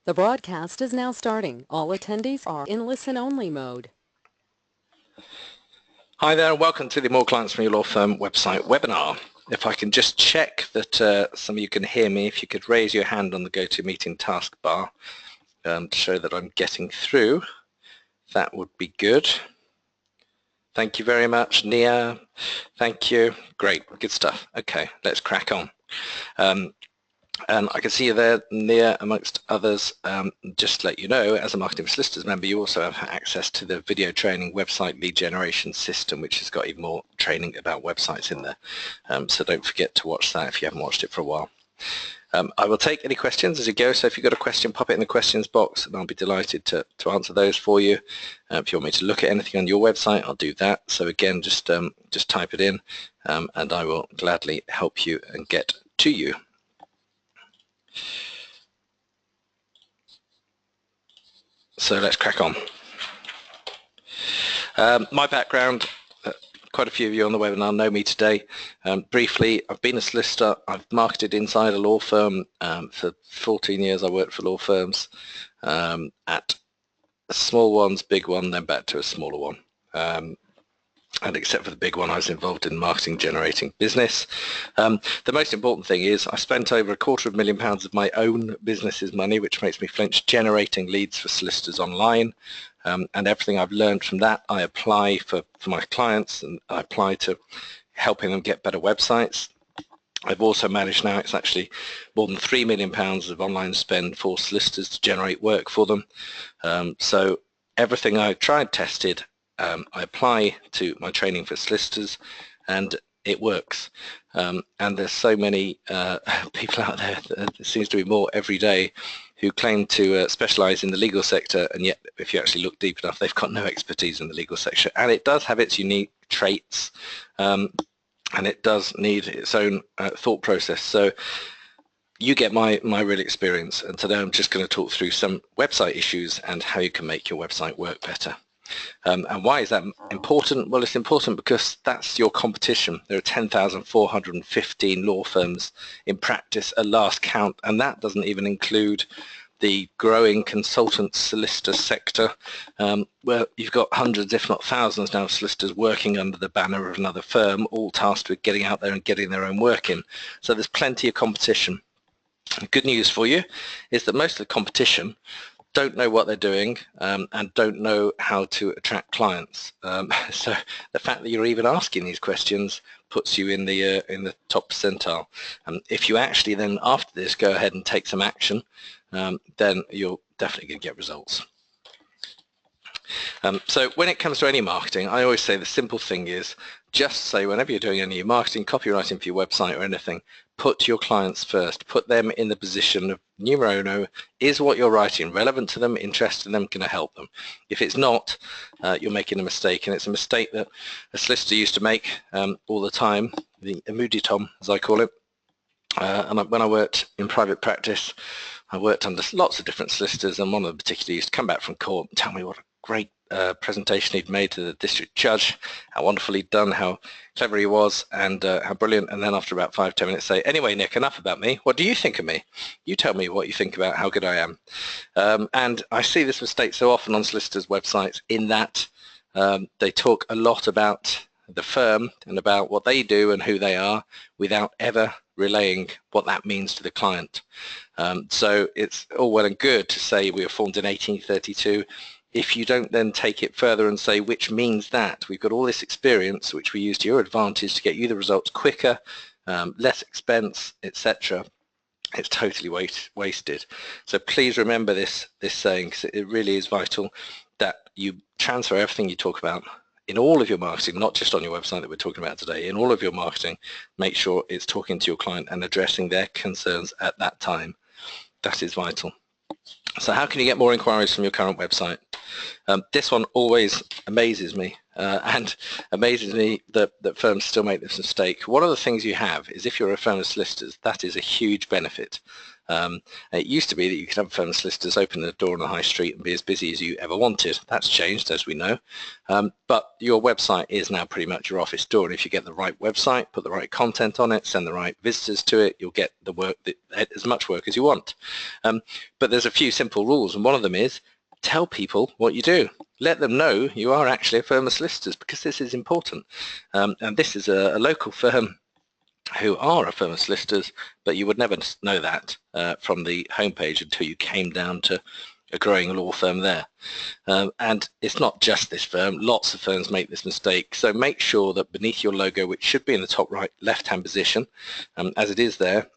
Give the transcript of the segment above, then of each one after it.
The broadcast is now starting. All attendees are in listen-only mode. Hi there, and welcome to the More Clients from Your Law Firm website webinar. If I can just check that some of you can hear me, if you could raise your hand on the GoToMeeting taskbar to show that I'm getting through, that would be good. Thank you very much, Nia. Thank you. Great, good stuff. Okay, let's crack on. And I can see you there, Nia, amongst others. Just to let you know, as a Marketing for Solicitors member, you also have access to the video training website lead generation system, which has got even more training about websites in there. So don't forget to watch that if you haven't watched it for a while. I will take any questions as you go, so if you've got a question, pop it in the questions box and I'll be delighted to answer those for you. If you want me to look at anything on your website, I'll do that. So again, just type it in and I will gladly help you and get to you. So let's crack on. My background, quite a few of you on the webinar know me today. Briefly, I've been a solicitor. I've marketed inside a law firm for 14 years. I worked for law firms at small ones, big one, then back to a smaller one. And except for the big one, I was involved in marketing generating business. The most important thing is I spent over £250,000 of my own business's money, which makes me flinch, generating leads for solicitors online. And everything I've learned from that, I apply for my clients, and I apply to helping them get better websites. I've also managed now, it's actually more than £3 million of online spend for solicitors to generate work for them. So everything I've tried, tested, I apply to my training for solicitors and it works. And there's so many people out there, there seems to be more every day, who claim to specialize in the legal sector, and yet if you actually look deep enough, they've got no expertise in the legal sector. And it does have its unique traits and it does need its own thought process. So you get my real experience, and today I'm just going to talk through some website issues and how you can make your website work better. And why is that important? Well, it's important because that's your competition. There are 10,415 law firms in practice at last count, and that doesn't even include the growing consultant solicitor sector, where you've got hundreds, if not thousands now, of solicitors working under the banner of another firm, all tasked with getting out there and getting their own work in. So there's plenty of competition. The good news for you is that most of the competition don't know what they're doing and don't know how to attract clients. So the fact that you're even asking these questions puts you in the top percentile. If you actually then after this go ahead and take some action, then you're definitely going to get results. So when it comes to any marketing, I always say the simple thing is just say whenever you're doing any marketing, copywriting for your website or anything, put your clients first. Put them in the position of numero uno. Is what you're writing relevant to them, interested in them, going to help them? If it's not, you're making a mistake, and it's a mistake that a solicitor used to make all the time, the emoji-tom, as I call it. And when I worked in private practice, I worked under lots of different solicitors, and one of them particularly used to come back from court and tell me what a great presentation he'd made to the district judge, how wonderful he'd done, how clever he was, and how brilliant. And then after about 5-10 minutes say, anyway, Nick, enough about me. What do you think of me? You tell me what you think about how good I am. And I see this mistake so often on solicitors' websites in that they talk a lot about the firm and about what they do and who they are without ever relaying what that means to the client. So it's all well and good to say we were formed in 1832. If you don't then take it further and say, which means that we've got all this experience which we use to your advantage to get you the results quicker, less expense, etc., it's totally wasted. So please remember this saying, because it really is vital that you transfer everything you talk about in all of your marketing, not just on your website that we're talking about today, in all of your marketing, make sure it's talking to your client and addressing their concerns at that time. That is vital. So how can you get more inquiries from your current website? This one always amazes me and amazes me that firms still make this mistake. One of the things you have is if you're a firm of solicitors, that is a huge benefit. It used to be that you could have firm solicitors open the door on the high street and be as busy as you ever wanted. That's changed, as we know. But your website is now pretty much your office door, and if you get the right website, put the right content on it, send the right visitors to it, you'll get the work, as much work as you want. But there's a few simple rules, and one of them is tell people what you do. Let them know you are actually a firm of solicitors, because this is important. And this is a local firm who are a firm of solicitors, but you would never know that from the homepage until you came down to a growing law firm there. And it's not just this firm, lots of firms make this mistake. So make sure that beneath your logo, which should be in the top right left-hand position, as it is there,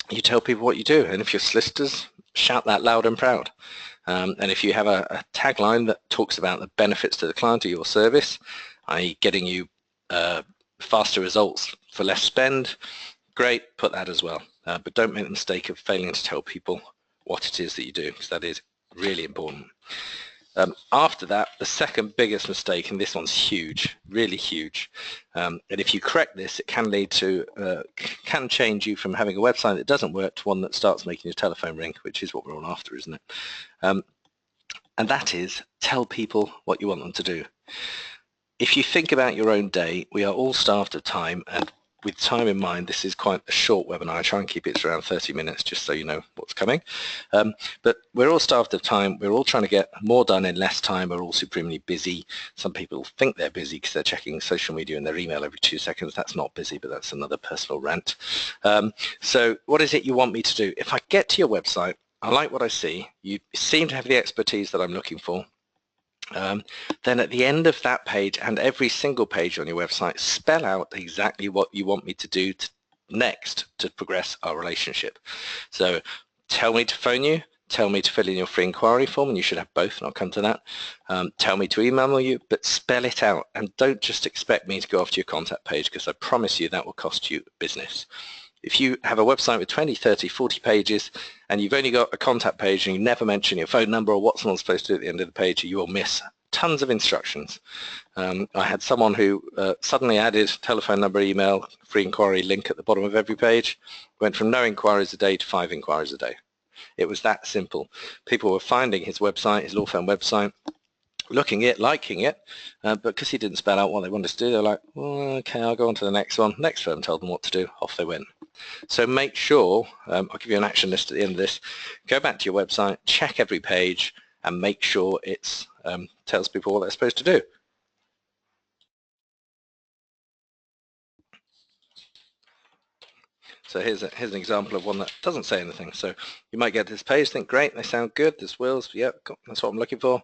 you tell people what you do. And if you're solicitors, shout that loud and proud. And if you have a tagline that talks about the benefits to the client of your service, i.e. getting you faster results for less spend, great, put that as well. But don't make the mistake of failing to tell people what it is that you do, because that is really important. After that, the second biggest mistake, and this one's huge, really huge, and if you correct this, it can lead to, can change you from having a website that doesn't work to one that starts making your telephone ring, which is what we're all after, isn't it? And that is, tell people what you want them to do. If you think about your own day, we are all starved of time, and with time in mind, this is quite a short webinar. I try and keep it to around 30 minutes just so you know what's coming. But we're all starved of time. We're all trying to get more done in less time. We're all supremely busy. Some people think they're busy because they're checking social media and their email every 2 seconds. That's not busy, but that's another personal rant. So what is it you want me to do? If I get to your website, I like what I see. You seem to have the expertise that I'm looking for. Then at the end of that page and every single page on your website, spell out exactly what you want me to do next to progress our relationship. So tell me to phone you, tell me to fill in your free inquiry form, and you should have both, and I'll come to that. Tell me to email you, but spell it out, and don't just expect me to go off to your contact page, because I promise you that will cost you business. If you have a website with 20, 30, 40 pages and you've only got a contact page and you never mention your phone number or what someone's supposed to do at the end of the page, you will miss tons of instructions. I had someone who suddenly added telephone number, email, free inquiry link at the bottom of every page, went from no inquiries a day to 5 inquiries a day. It was that simple. People were finding his website, his law firm website, looking at it, liking it, but because he didn't spell out what they wanted to do, they're like, well, okay, I'll go on to the next one. Next firm told them what to do, off they went. So make sure, I'll give you an action list at the end of this, go back to your website, check every page, and make sure it tells people what they're supposed to do. So here's an example of one that doesn't say anything. So you might get this page, think, great, they sound good, there's wills, yep, that's what I'm looking for.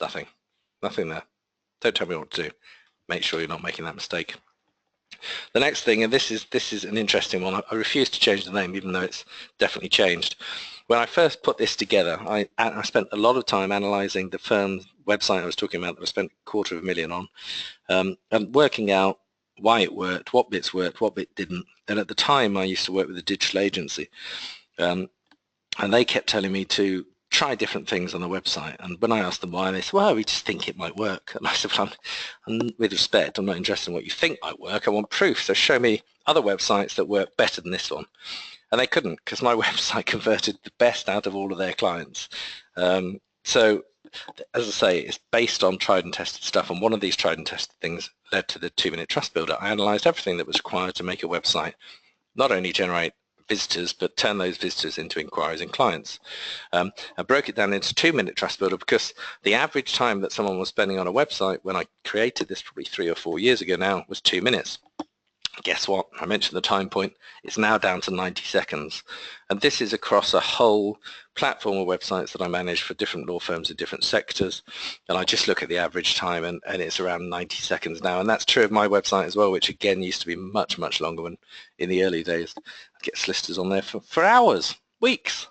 Nothing there. Don't tell me what to do. Make sure you're not making that mistake. The next thing, and this is an interesting one, I refuse to change the name even though it's definitely changed. When I first put this together, I spent a lot of time analysing the firm website I was talking about that I spent $250,000 on, and working out why it worked, what bits worked, what bit didn't. And at the time I used to work with a digital agency, and they kept telling me to try different things on the website, and when I asked them why, they said, well, we just think it might work. And I said, well, with respect, I'm not interested in what you think might work, I want proof, so show me other websites that work better than this one. And they couldn't, because my website converted the best out of all of their clients. So as I say, it's based on tried and tested stuff, and one of these tried and tested things led to the 2-minute trust builder. I analysed everything that was required to make a website not only generate visitors, but turn those visitors into inquiries and clients. I broke it down into 2-minute trust builder because the average time that someone was spending on a website when I created this probably 3 or 4 years ago now was 2 minutes. Guess what? I mentioned the time point. It's now down to 90 seconds. And this is across a whole platform of websites that I manage for different law firms in different sectors. And I just look at the average time, and it's around 90 seconds now. And that's true of my website as well, which again used to be much, much longer when in the early days. I'd get solicitors on there for hours, weeks.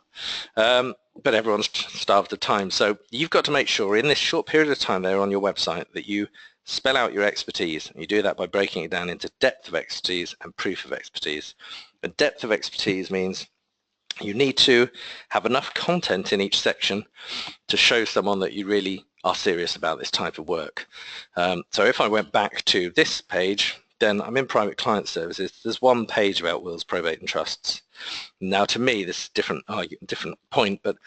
But everyone's starved of time. So you've got to make sure in this short period of time there on your website that you spell out your expertise, and you do that by breaking it down into depth of expertise and proof of expertise. And depth of expertise means you need to have enough content in each section to show someone that you really are serious about this type of work. So if I went back to this page, then I'm in private client services. There's one page about wills, probate and trusts. Now to me this is different point, but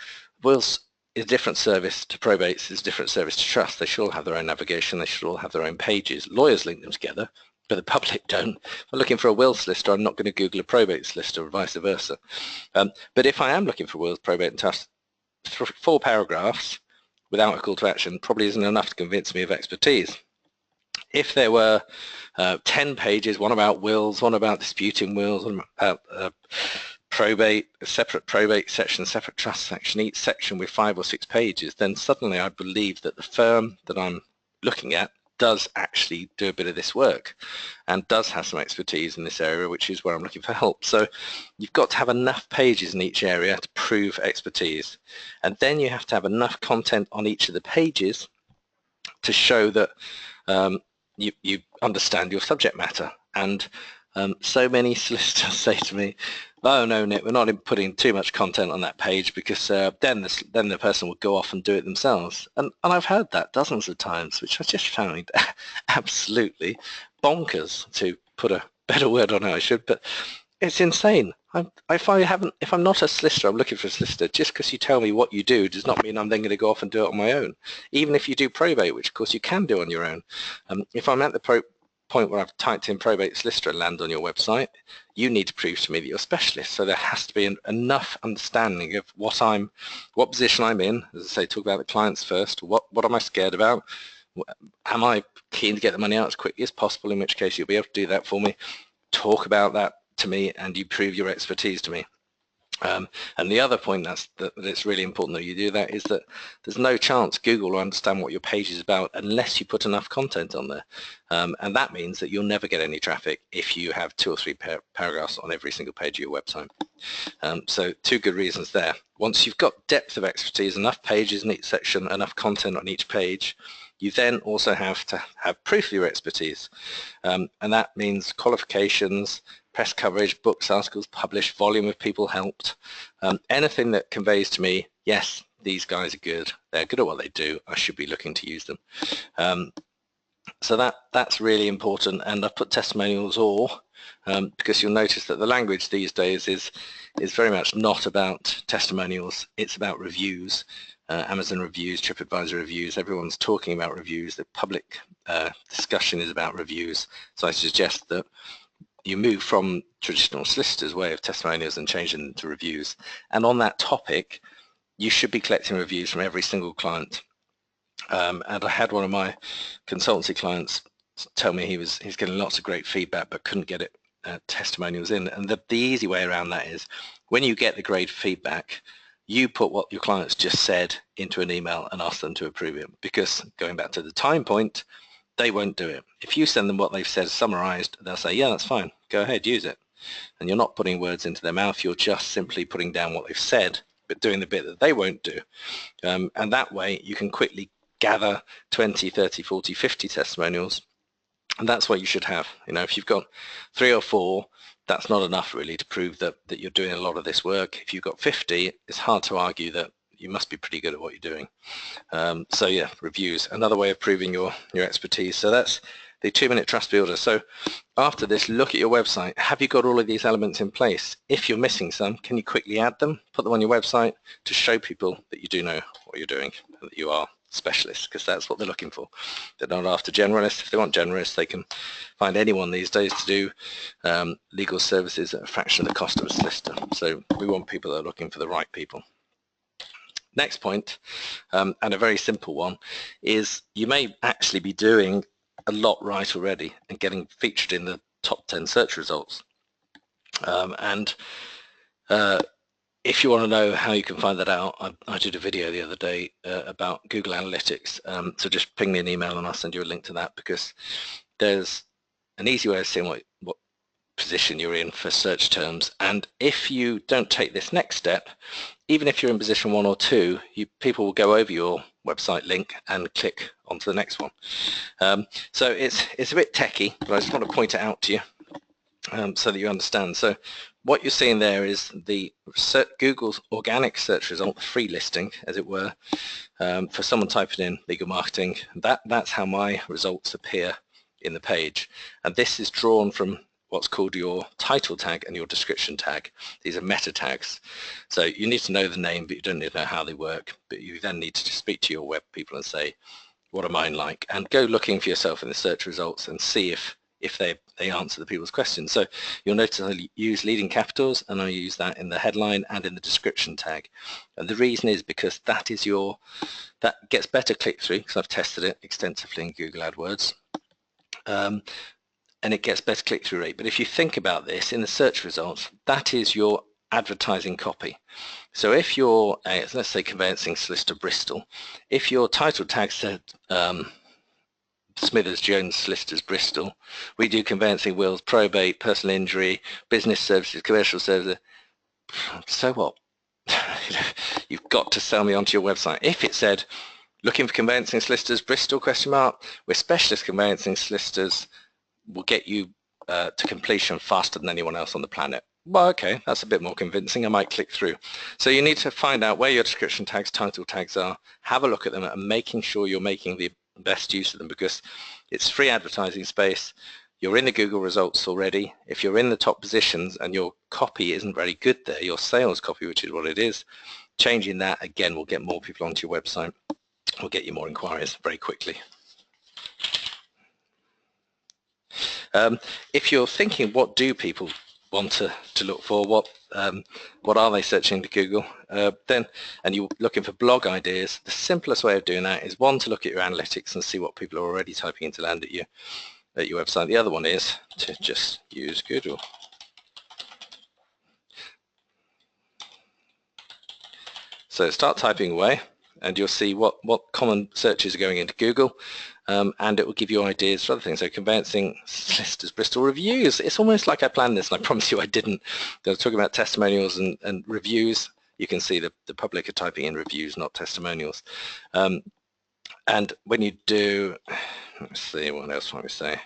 wills is a different service to probates, is a different service to trust. They should all have their own navigation, they should all have their own pages. Lawyers link them together, but the public don't. If I'm looking for a will solicitor, I'm not going to Google a probate solicitor or vice versa. But if I am looking for wills, probate and trust, 4 paragraphs without a call to action probably isn't enough to convince me of expertise. If there were 10 pages, one about wills, one about disputing wills, one about probate, a separate probate section, separate trust section, each section with 5 or 6 pages, then suddenly I believe that the firm that I'm looking at does actually do a bit of this work and does have some expertise in this area, which is where I'm looking for help. So you've got to have enough pages in each area to prove expertise, and then you have to have enough content on each of the pages to show that you understand your subject matter. And so many solicitors say to me, oh no Nick, we're not putting too much content on that page because then the person will go off and do it themselves. And I've heard that dozens of times, which I just found absolutely bonkers, to put a better word on how I should, but it's insane. If I'm not a solicitor, I'm looking for a solicitor. Just because you tell me what you do does not mean I'm then going to go off and do it on my own. Even if you do probate, which of course you can do on your own. If I'm at the point where I've typed in probate solicitor and land on your website, you need to prove to me that you're a specialist. So there has to be enough understanding of what position I'm in. As I say, talk about the clients first. What am I scared about? Am I keen to get the money out as quickly as possible, in which case you'll be able to do that for me. Talk about that to me and you prove your expertise to me. And the other point that it's really important that you do that is that there's no chance Google will understand what your page is about unless you put enough content on there. And that means that you'll never get any traffic if you have 2 or 3 paragraphs on every single page of your website. So 2 good reasons there. Once you've got depth of expertise, enough pages in each section, enough content on each page, you then also have to have proof of your expertise. And that means qualifications, press coverage, books, articles published, volume of people helped, anything that conveys to me, yes, these guys are good, they're good at what they do, I should be looking to use them. So that's really important, and I've put testimonials because you'll notice that the language these days is very much not about testimonials, it's about reviews. Amazon reviews, TripAdvisor reviews, everyone's talking about reviews, the public discussion is about reviews. So I suggest that you move from traditional solicitors' way of testimonials and change them to reviews. And on that topic, you should be collecting reviews from every single client. And I had one of my consultancy clients tell me he's getting lots of great feedback but couldn't get it testimonials in. And the easy way around that is when you get the great feedback, you put what your clients just said into an email and ask them to approve it, because going back to the time point, they won't do it. If you send them what they've said summarized, they'll say, yeah, that's fine, go ahead, use it. And you're not putting words into their mouth, you're just simply putting down what they've said, but doing the bit that they won't do. And that way you can quickly gather 20, 30, 40, 50 testimonials, and that's what you should have. If you've got 3 or 4, that's not enough really to prove that you're doing a lot of this work. If you've got 50, it's hard to argue that you must be pretty good at what you're doing. So yeah, reviews, another way of proving your expertise. So that's the 2-minute trust builder. So after this, look at your website. Have you got all of these elements in place? If you're missing some, can you quickly add them, put them on your website to show people that you do know what you're doing and that you are specialists, because that's what they're looking for. They're not after generalists. If they want generalists, they can find anyone these days to do legal services at a fraction of the cost of a solicitor. So we want people that are looking for the right people. Next point, and a very simple one, is you may actually be doing a lot right already and getting featured in the top 10 search results. If you want to know how you can find that out, I did a video the other day about Google Analytics. So just ping me an email and I'll send you a link to that, because there's an easy way of seeing what position you're in for search terms. And if you don't take this next step, even if you're in position 1 or 2, people will go over your website link and click onto the next one. So it's a bit techie, but I just want to point it out to you so that you understand. So what you're seeing there is the Google's organic search result, free listing, as it were, for someone typing in legal marketing. That's how my results appear in the page. And this is drawn from what's called your title tag and your description tag. These are meta tags. So you need to know the name, but you don't need to know how they work. But you then need to speak to your web people and say, what are mine like? And go looking for yourself in the search results and see if they answer the people's questions. So you'll notice I use leading capitals, and I use that in the headline and in the description tag. And the reason is because that gets better click-through, because I've tested it extensively in Google AdWords. And it gets better click-through rate. But if you think about this, in the search results, that is your advertising copy. So if you're, let's say conveyancing solicitor Bristol, if your title tag said Smithers Jones Solicitors Bristol, we do conveyancing, wills, probate, personal injury, business services, commercial services, so what? You've got to sell me onto your website. If it said, looking for conveyancing solicitors Bristol, we're specialist conveyancing solicitors, will get you to completion faster than anyone else on the planet. Well, okay, that's a bit more convincing. I might click through. So you need to find out where your description tags, title tags are, have a look at them, and making sure you're making the best use of them, because it's free advertising space. You're in the Google results already. If you're in the top positions and your copy isn't very good there, your sales copy, which is what it is, changing that again will get more people onto your website, will get you more inquiries very quickly. If you're thinking, what do people want to look for, what are they searching to Google, and you're looking for blog ideas, the simplest way of doing that is, one, to look at your analytics and see what people are already typing in to land at your website. The other one is to just use Google. So start typing away, and you'll see what common searches are going into Google, and it will give you ideas for other things. So conveyancing solicitors Bristol reviews. It's almost like I planned this, and I promise you I didn't. They were talking about testimonials and reviews. You can see the public are typing in reviews, not testimonials. And when you do, let's see, what else might we say?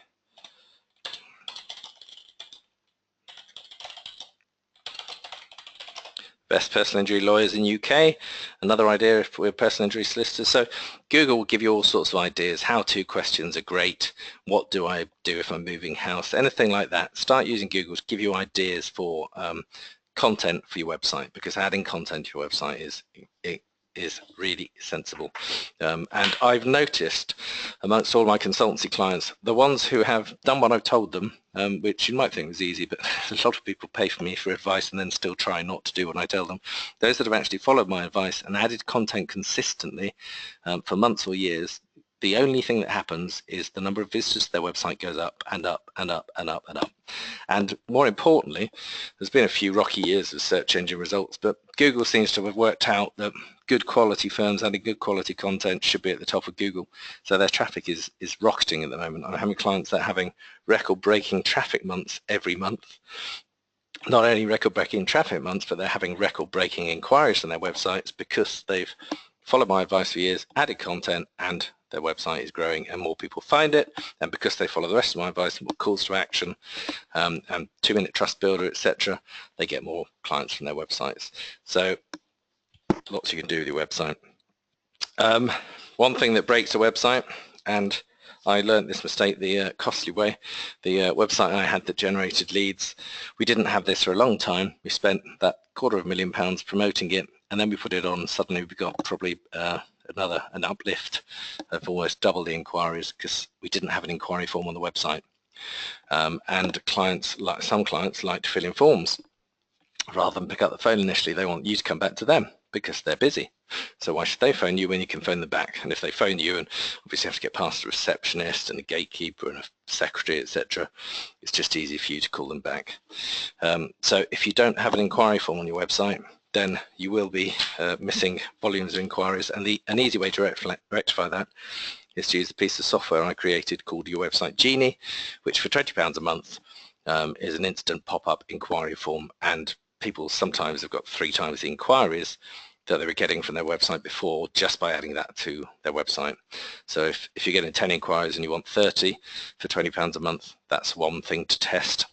Best personal injury lawyers in UK, another idea if we're personal injury solicitors. So Google will give you all sorts of ideas. How-to questions are great. What do I do if I'm moving house? Anything like that. Start using Google to give you ideas for content for your website, because adding content to your website is really sensible. And I've noticed amongst all my consultancy clients, the ones who have done what I've told them, which you might think was easy, but a lot of people pay for me for advice and then still try not to do what I tell them. Those that have actually followed my advice and added content consistently for months or years, the only thing that happens is the number of visitors to their website goes up and up and up and up and up. And more importantly, there's been a few rocky years of search engine results, but Google seems to have worked out that good quality firms adding good quality content should be at the top of Google. So their traffic is rocketing at the moment. I'm having clients that are having record-breaking traffic months every month. Not only record-breaking traffic months, but they're having record-breaking inquiries on their websites because they've followed my advice for years, added content, and their website is growing and more people find it. And because they follow the rest of my advice, more calls to action, and 2-minute trust builder, etc., they get more clients from their websites. So lots you can do with your website. One thing that breaks a website, and I learned this mistake the costly way, the website I had that generated leads, we didn't have this for a long time. We spent that £250,000 promoting it, and then we put it on, and suddenly we got probably an uplift of almost double the inquiries because we didn't have an inquiry form on the website. And some clients like to fill in forms. Rather than pick up the phone initially, they want you to come back to them because they're busy. So why should they phone you when you can phone them back? And if they phone you and obviously have to get past a receptionist and a gatekeeper and a secretary, etc., it's just easy for you to call them back. So if you don't have an inquiry form on your website, then you will be missing volumes of inquiries. And an easy way to rectify that is to use a piece of software I created called Your Website Genie, which for £20 a month is an instant pop-up inquiry form. And people sometimes have got 3 times the inquiries that they were getting from their website before just by adding that to their website. So if you're getting 10 inquiries and you want 30 for £20 a month, that's one thing to test.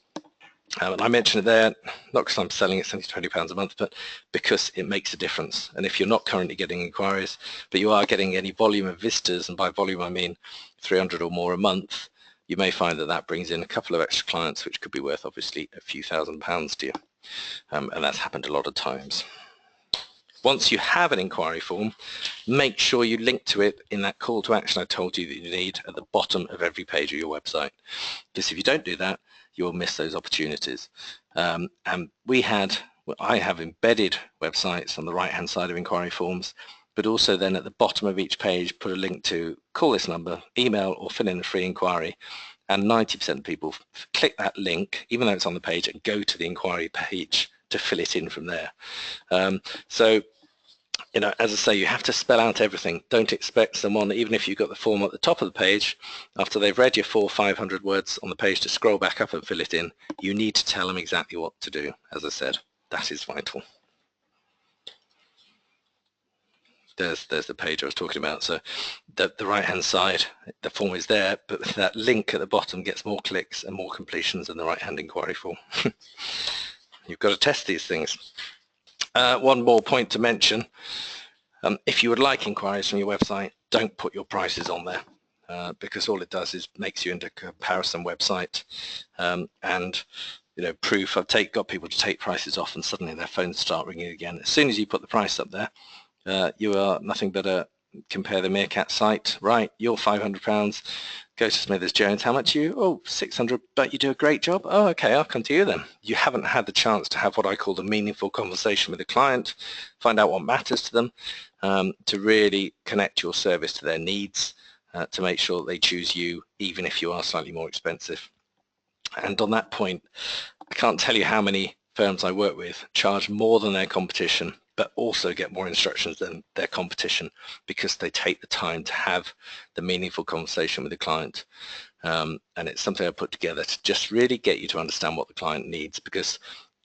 And I mentioned it there, not because I'm selling it £20 a month, but because it makes a difference. And if you're not currently getting inquiries, but you are getting any volume of visitors, and by volume I mean 300 or more a month, you may find that that brings in a couple of extra clients, which could be worth obviously a few £1,000s to you. And that's happened a lot of times. Once you have an inquiry form, make sure you link to it in that call to action I told you that you need at the bottom of every page of your website. Because if you don't do that, you'll miss those opportunities. And I have embedded websites on the right-hand side of inquiry forms, but also then at the bottom of each page, put a link to call this number, email, or fill in a free inquiry. And 90% of people click that link, even though it's on the page, and go to the inquiry page to fill it in from there. So, you know, as I say, you have to spell out everything. Don't expect someone, even if you've got the form at the top of the page, after they've read your 400 or 500 words on the page, to scroll back up and fill it in. You need to tell them exactly what to do. As I said, that is vital. There's the page I was talking about. So the right-hand side, the form is there, but that link at the bottom gets more clicks and more completions than the right-hand inquiry form. You've got to test these things. One more point to mention. If you would like inquiries from your website, don't put your prices on there, because all it does is makes you into a comparison website, and you know, proof. I've got people to take prices off and suddenly their phones start ringing again. As soon as you put the price up there, you are nothing but a compare the Meerkat site. Right, you're £500. Go to Smithers Jones. How much are you? Oh, 600, but you do a great job. Oh, okay, I'll come to you then. You haven't had the chance to have what I call the meaningful conversation with the client, find out what matters to them, to really connect your service to their needs, to make sure that they choose you, even if you are slightly more expensive. And on that point, I can't tell you how many firms I work with charge more than their competition, but also get more instructions than their competition, because they take the time to have the meaningful conversation with the client. And it's something I put together to just really get you to understand what the client needs, because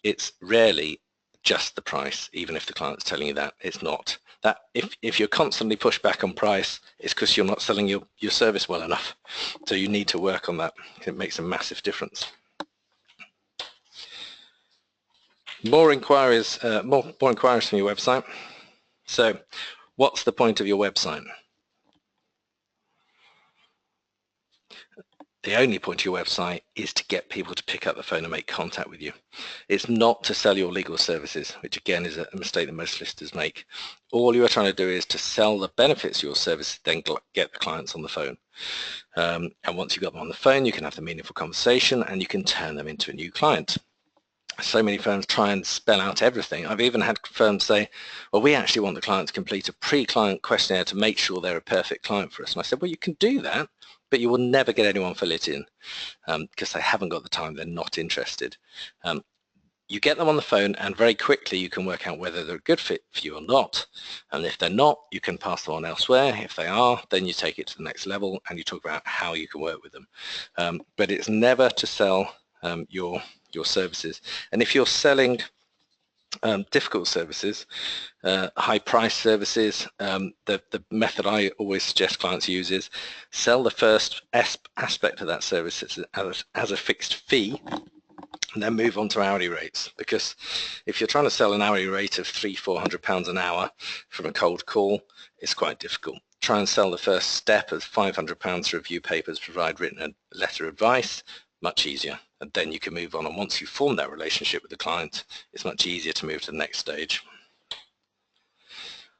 it's rarely just the price. Even if the client's telling you that, it's not. That if you're constantly pushed back on price, it's because you're not selling your service well enough. So you need to work on that. It makes a massive difference. More inquiries from your website. So what's the point of your website? The only point of your website is to get people to pick up the phone and make contact with you. It's not to sell your legal services, which again is a mistake that most solicitors make. All you are trying to do is to sell the benefits of your service, then get the clients on the phone. And once you've got them on the phone, you can have the meaningful conversation and you can turn them into a new client. So many firms try and spell out everything. I've even had firms say, well, we actually want the client to complete a pre-client questionnaire to make sure they're a perfect client for us. And I said, well, you can do that, but you will never get anyone fill it in, because they haven't got the time, they're not interested. You get them on the phone and very quickly you can work out whether they're a good fit for you or not. And if they're not, you can pass them on elsewhere. If they are, then you take it to the next level and you talk about how you can work with them. But it's never to sell your services. And if you're selling difficult services, high price services, the method I always suggest clients use is sell the first aspect of that service as a fixed fee, and then move on to hourly rates. Because if you're trying to sell an hourly rate of £300-400 an hour from a cold call, it's quite difficult. Try and sell the first step of £500 to review papers, provide written letter advice, much easier. And then you can move on. And once you've formed that relationship with the client, it's much easier to move to the next stage.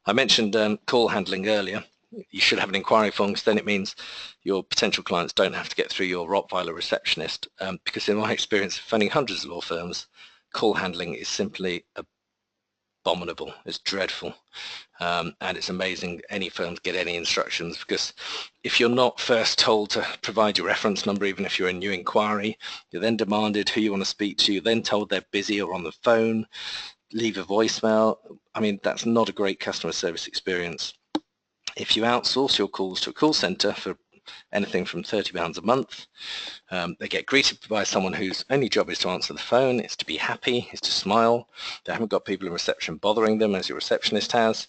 I mentioned call handling earlier. You should have an inquiry form, because then it means your potential clients don't have to get through your Rottweiler receptionist, because in my experience of phoning hundreds of law firms, call handling is simply abominable. It's dreadful, and it's amazing any firms get any instructions, because if you're not first told to provide your reference number, even if you're a new inquiry, you're then demanded who you want to speak to, you're then told they're busy or on the phone, leave a voicemail. I mean, that's not a great customer service experience. If you outsource your calls to a call center for anything from £30 a month, they get greeted by someone whose only job is to answer the phone, is to be happy, is to smile. They haven't got people in reception bothering them as your receptionist has.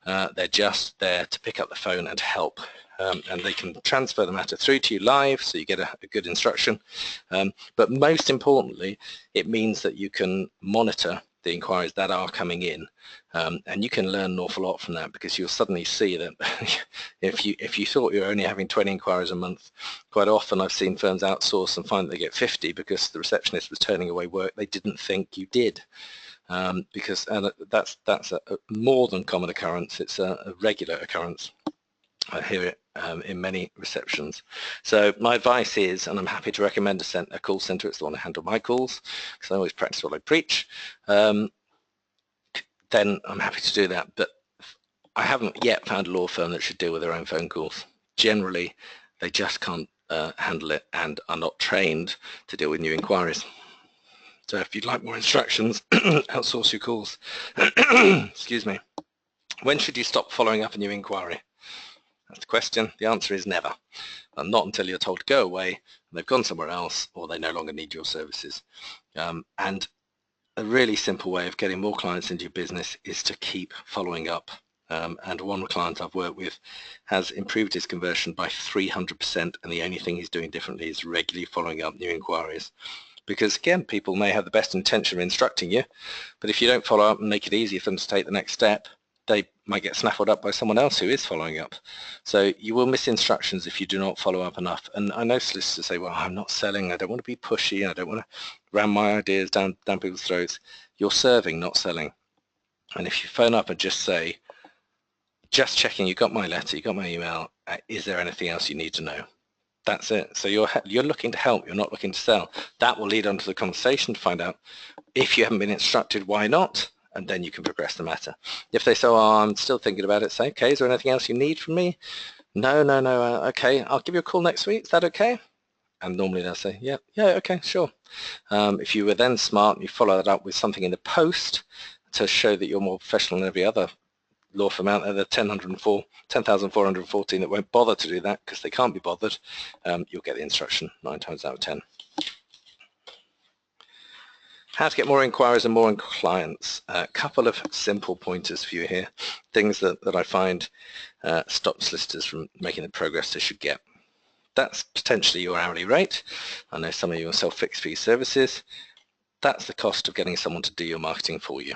They're just there to pick up the phone and help. And they can transfer the matter through to you live, so you get a good instruction. But most importantly, it means that you can monitor the inquiries that are coming in, and you can learn an awful lot from that, because you'll suddenly see that if you thought you were only having 20 inquiries a month, quite often I've seen firms outsource and find that they get 50 because the receptionist was turning away work they didn't think you did. Because that's a more than common occurrence. It's a regular occurrence. I hear it in many receptions. So my advice is, and I'm happy to recommend a call center, it's the one I handle my calls, because I always practice what I preach, then I'm happy to do that. But I haven't yet found a law firm that should deal with their own phone calls. Generally, they just can't handle it and are not trained to deal with new inquiries. So if you'd like more instructions, outsource your calls. Excuse me. When should you stop following up a new inquiry? That's the question. The answer is never. And not until you're told to go away and they've gone somewhere else, or they no longer need your services. And a really simple way of getting more clients into your business is to keep following up. And one client I've worked with has improved his conversion by 300%, and the only thing he's doing differently is regularly following up new inquiries. Because again, people may have the best intention of instructing you, but if you don't follow up and make it easy for them to take the next step, they might get snaffled up by someone else who is following up. So you will miss instructions if you do not follow up enough. And I know solicitors say, well, I'm not selling, I don't want to be pushy, I don't want to ram my ideas down people's throats. You're serving, not selling. And if you phone up and just say, just checking, you got my letter, you got my email, is there anything else you need to know? That's it. So you're looking to help, you're not looking to sell. That will lead on to the conversation to find out if you haven't been instructed, why not? And then you can progress the matter. If they say, oh, I'm still thinking about it, say, okay, is there anything else you need from me? No, okay, I'll give you a call next week, is that okay? And normally they'll say, yeah, okay, sure. If you were then smart and you follow that up with something in the post to show that you're more professional than every other law firm out there, the 10,414 that won't bother to do that because they can't be bothered, you'll get the instruction 9 times out of 10. How to get more inquiries and more clients. A couple of simple pointers for you here, things that I find stop solicitors from making the progress they should get. That's potentially your hourly rate. I know some of you will sell fixed fee services. That's the cost of getting someone to do your marketing for you.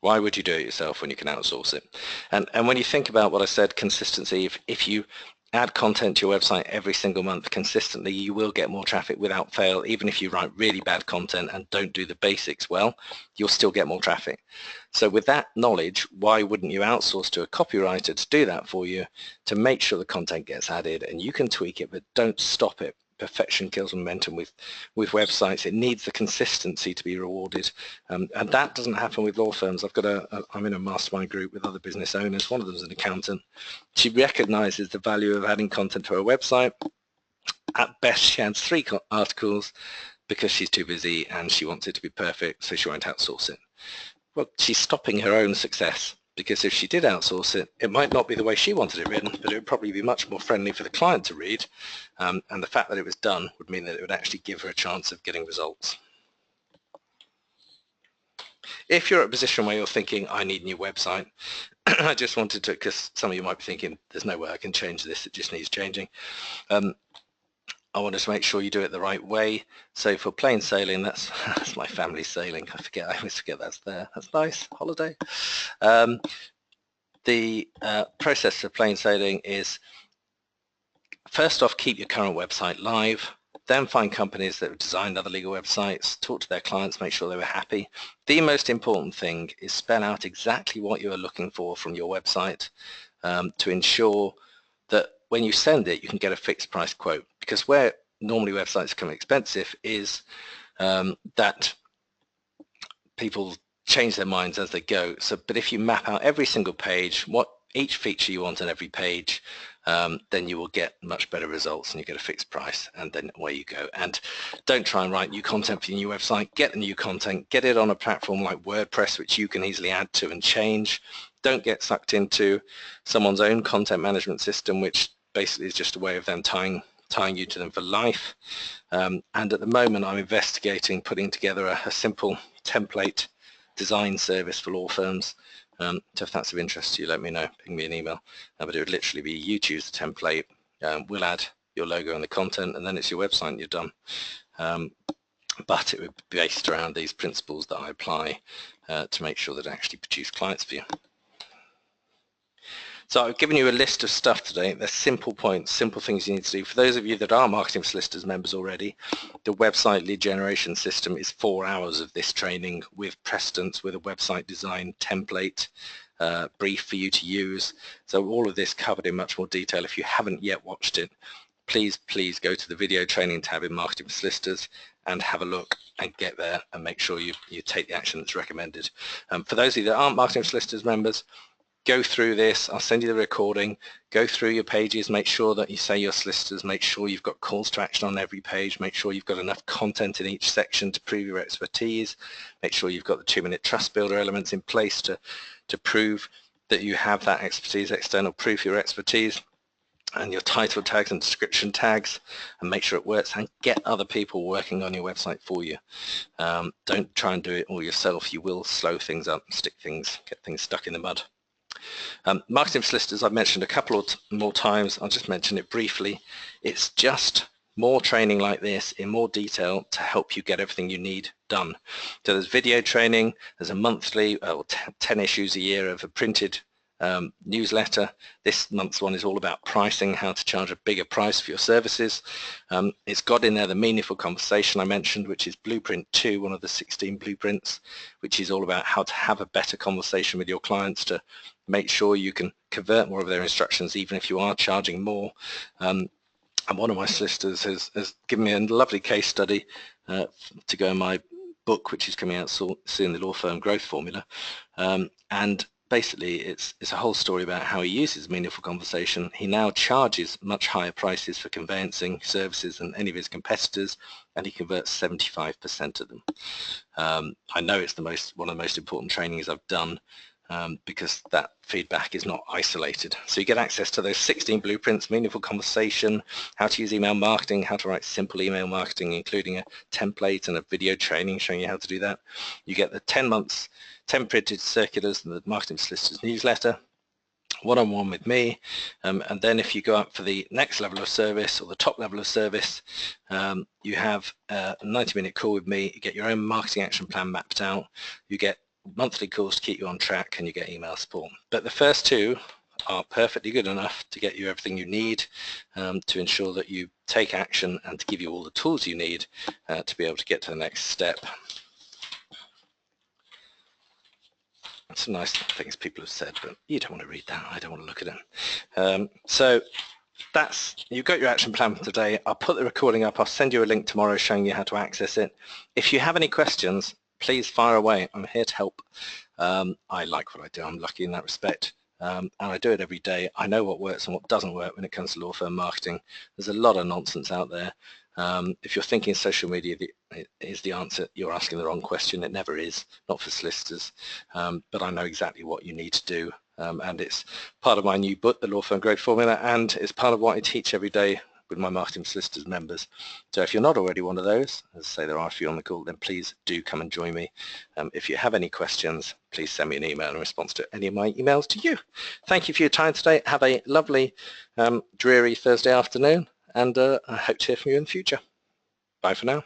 Why would you do it yourself when you can outsource it? And when you think about what I said, consistency, if you add content to your website every single month consistently, you will get more traffic without fail. Even if you write really bad content and don't do the basics well, you'll still get more traffic. So with that knowledge, why wouldn't you outsource to a copywriter to do that for you, to make sure the content gets added, and you can tweak it, but don't stop it. Perfection kills momentum with websites. It needs the consistency to be rewarded, and that doesn't happen with law firms. I'm in a mastermind group with other business owners. One of them is an accountant. She recognizes the value of adding content to her website. At best, she adds 3 articles because she's too busy and she wants it to be perfect, so she won't outsource it. Well, she's stopping her own success, because if she did outsource it, it might not be the way she wanted it written, but it would probably be much more friendly for the client to read, and the fact that it was done would mean that it would actually give her a chance of getting results. If you're at a position where you're thinking, I need a new website, I just wanted to, because some of you might be thinking, there's no way I can change this, it just needs changing. I wanted to make sure you do it the right way. So for plain sailing, that's my family's sailing. I always forget that's there. That's nice, holiday. The process for plain sailing is, first off, keep your current website live. Then find companies that have designed other legal websites, talk to their clients, make sure they were happy. The most important thing is spell out exactly what you are looking for from your website, to ensure that when you send it, you can get a fixed price quote. Because where normally websites become expensive is that people change their minds as they go. But if you map out every single page, what each feature you want on every page, then you will get much better results and you get a fixed price, and then away you go. And don't try and write new content for your new website. Get the new content, get it on a platform like WordPress, which you can easily add to and change. Don't get sucked into someone's own content management system, which basically is just a way of them tying you to them for life. And at the moment, I'm investigating putting together a simple template design service for law firms. So if that's of interest to you, let me know, ping me an email. But it would literally be, you choose the template, we'll add your logo and the content, and then it's your website and you're done. But it would be based around these principles that I apply to make sure that I actually produce clients for you. So I've given you a list of stuff today. They're simple points, simple things you need to do. For those of you that are Marketing for Solicitors members already, the website lead generation system is 4 hours of this training with precedents, with a website design template, brief for you to use. So all of this covered in much more detail. If you haven't yet watched it, please go to the video training tab in Marketing for Solicitors and have a look and get there and make sure you take the action that's recommended. For those of you that aren't Marketing for Solicitors members, go through this. I'll send you the recording. Go through your pages. Make sure that you say your solicitors. Make sure you've got calls to action on every page. Make sure you've got enough content in each section to prove your expertise. Make sure you've got the 2-minute trust builder elements in place to prove that you have that expertise, external proof your expertise, and your title tags and description tags, and make sure it works, and get other people working on your website for you. Don't try and do it all yourself. You will slow things up, get things stuck in the mud. Marketing for Solicitors, I've mentioned a couple of more times. I'll just mention it briefly. It's just more training like this in more detail to help you get everything you need done. So there's video training, there's a monthly, 10 issues a year of a printed newsletter. This month's one is all about pricing, how to charge a bigger price for your services. It's got in there the meaningful conversation I mentioned, which is blueprint 2, one of the 16 blueprints, which is all about how to have a better conversation with your clients to make sure you can convert more of their instructions even if you are charging more. And one of my solicitors has given me a lovely case study to go in my book, which is coming out soon, the Law Firm Growth Formula. And basically it's a whole story about how he uses meaningful conversation. He now charges much higher prices for conveyancing services than any of his competitors, and he converts 75% of them. I know it's one of the most important trainings I've done, because that feedback is not isolated. So you get access to those 16 blueprints, meaningful conversation, how to use email marketing, how to write simple email marketing, including a template and a video training showing you how to do that. You get the 10 printed circulars and the Marketing for Solicitors newsletter, one-on-one with me, and then if you go up for the next level of service or the top level of service, you have a 90-minute call with me. You get your own marketing action plan mapped out, you get monthly calls to keep you on track, and you get email support. But the first two are perfectly good enough to get you everything you need to ensure that you take action and to give you all the tools you need to be able to get to the next step. Some nice things people have said, but you don't want to read that. I don't want to look at it. So you've got your action plan for today. I'll put the recording up. I'll send you a link tomorrow showing you how to access it. If you have any questions, please fire away. I'm here to help. I like what I do. I'm lucky in that respect. And I do it every day. I know what works and what doesn't work when it comes to law firm marketing. There's a lot of nonsense out there. If you're thinking social media is the answer, you're asking the wrong question. It never is, not for solicitors. But I know exactly what you need to do. And it's part of my new book, The Law Firm Growth Formula, and it's part of what I teach every day with my Marketing for Solicitors members. So if you're not already one of those, as I say there are a few on the call, then please do come and join me. If you have any questions, please send me an email in response to any of my emails to you. Thank you for your time today. Have a lovely dreary Thursday afternoon, and I hope to hear from you in the future. Bye for now.